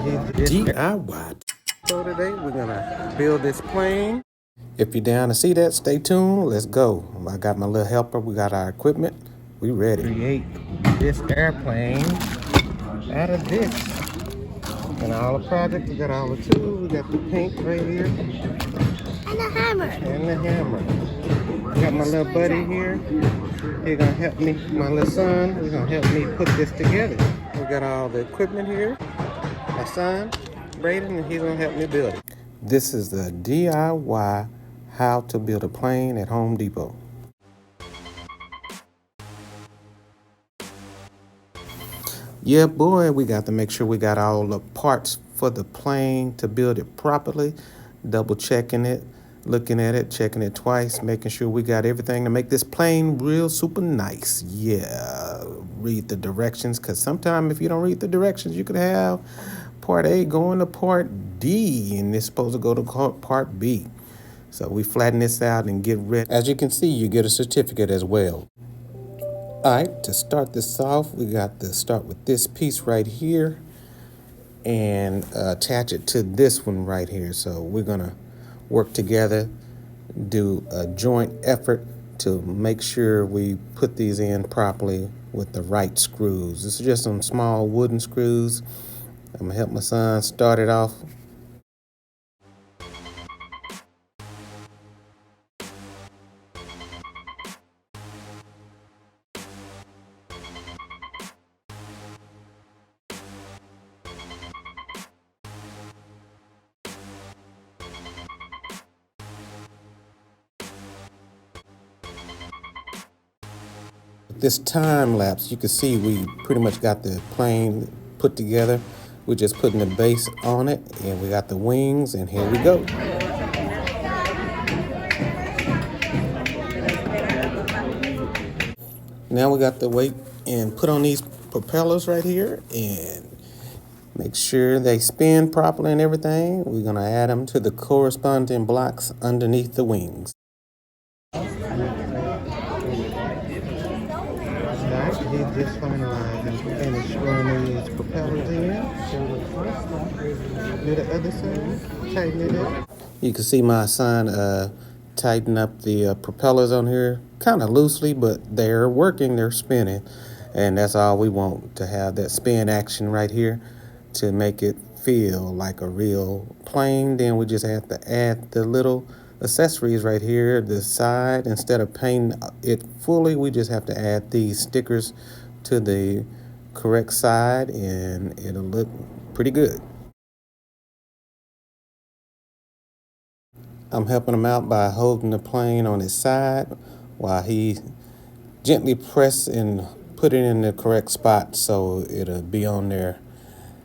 DIY. So today we're gonna build this plane. If you're down to see that, stay tuned. Let's go. I got my little helper. We got our equipment. We ready. Create this airplane out of this. And all the projects, we got all the tools. We got the paint right here. And the hammer. And the hammer. I got my little buddy here. He's gonna help me, my little son. He's gonna help me put this together. We got all the equipment here. My son, Braden, and he's gonna help me build it. This is the DIY how to build a plane at Home Depot. Yeah, boy, we got to make sure we got all the parts for the plane to build it properly. Double checking it, looking at it, checking it twice, making sure we got everything to make this plane real super nice. Yeah, read the directions, because sometimes if you don't read the directions, you could have part A going to part D, and it's supposed to go to part B. So we flatten this out and get ready. As you can see, you get a certificate as well. All right, to start this off, we got to start with this piece right here and attach it to this one right here. So we're gonna work together, do a joint effort to make sure we put these in properly with the right screws. This is just some small wooden screws. I'm gonna help my son start it off. This time lapse, you can see we pretty much got the plane put together. We're just putting the base on it, and we got the wings, and here we go. Now we got the weight and put on these propellers right here and make sure they spin properly and everything. We're gonna add them to the corresponding blocks underneath the wings. He's just finalizing and screwing these propellers in. Do the other side, tighten it up. You can see my son tighten up the propellers on here kind of loosely, but they're working, they're spinning. And that's all we want, to have that spin action right here to make it feel like a real plane. Then we just have to add the little accessories right here, the side. Instead of painting it fully, we just have to add these stickers to the correct side and it'll look pretty good. I'm helping him out by holding the plane on his side while he gently press and put it in the correct spot so it'll be on there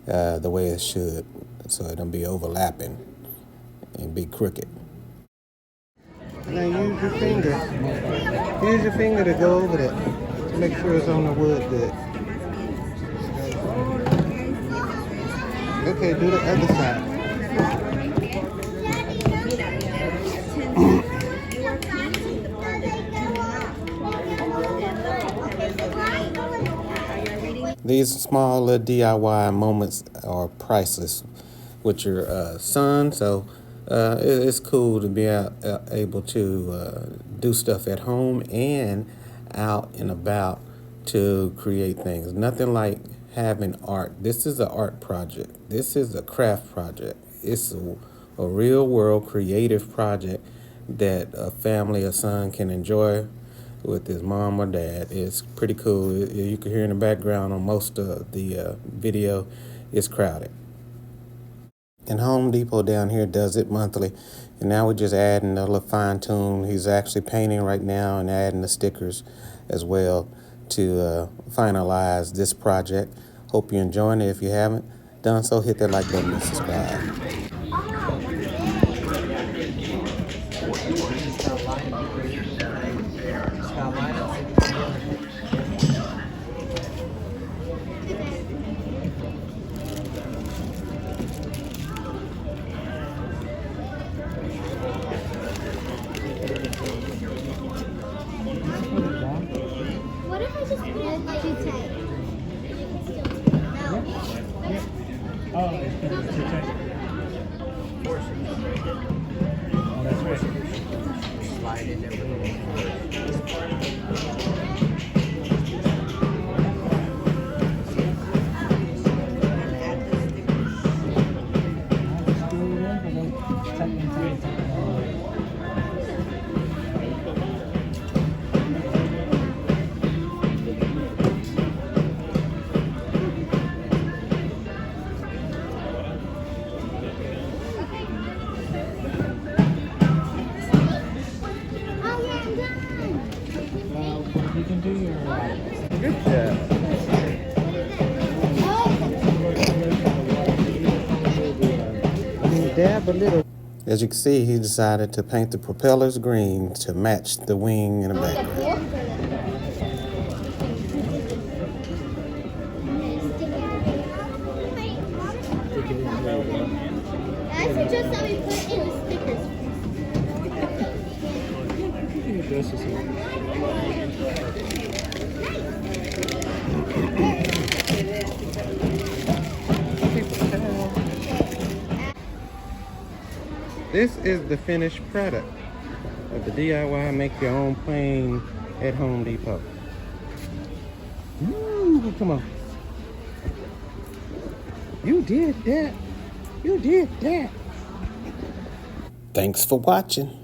the way it should, so it'll be overlapping and be crooked. Now use your finger. Use your finger to go over that to make sure it's on the wood good. Okay, do the other side. These small little DIY moments are priceless with your son, so it's cool to be able to do stuff at home and out and about to create things. Nothing like having art. This is an art project. This is a craft project. It's a real world creative project that a family, a son can enjoy with his mom or dad. It's pretty cool. You can hear in the background on most of the video, it's crowded. And Home Depot down here does it monthly. And now we're just adding a little fine tune. He's actually painting right now and adding the stickers as well to finalize this project. Hope you're enjoying it. If you haven't done so, hit that like button and subscribe. What if I just put it too tight? Oh, Slide in there with Oh, yeah, I'm done. You can do your Good job. dab a little. As you can see, he decided to paint the propellers green to match the wing in the background. I suggest that we put in stickers. This is the finished product of the DIY Make Your Own Plane at Home Depot. Ooh, come on. You did that. You did that. Thanks for watching.